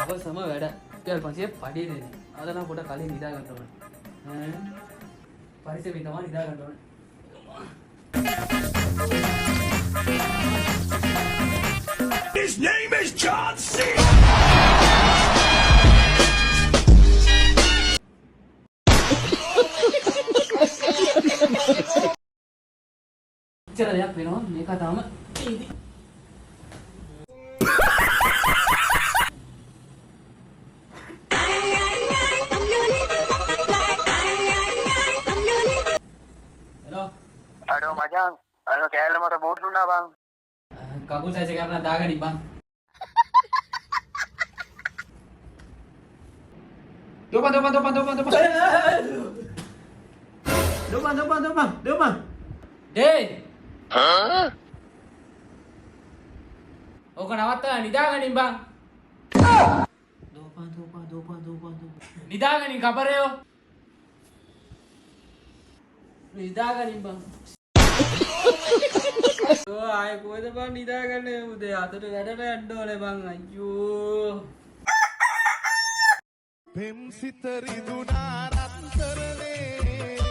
දවසම වැඩ. ඊට පස්සේ පඩිය දෙන්නේ. අද නම් පොඩ කලින් නිදා ගන්න ඕනේ. පරිසෙ තමයි නිදා ගන්න ඕනේ. His name is John C. ඉතර දෙයක් වෙනවා මේක තාම ඉදි. හෙලෝ. අඩෝ මචං අර කෑල්ල මට බෝට් දුන්නා බං. කකුල් සයිස් එක කරලා දාගනි බං. Dopan. Dopan. ඩේ. ඕක නවත්තලා නිදාගනින් බං. Dopan. නිදාගනින් කබරයෝ. නිදාගනින් බං. ආයෙ කොහෙද බං නිදාගන්නේ උදේ අතට වැඩට යන්න ඕනේ බං අයියෝ. පෙම් සිත රිදුනා රත්තරනේ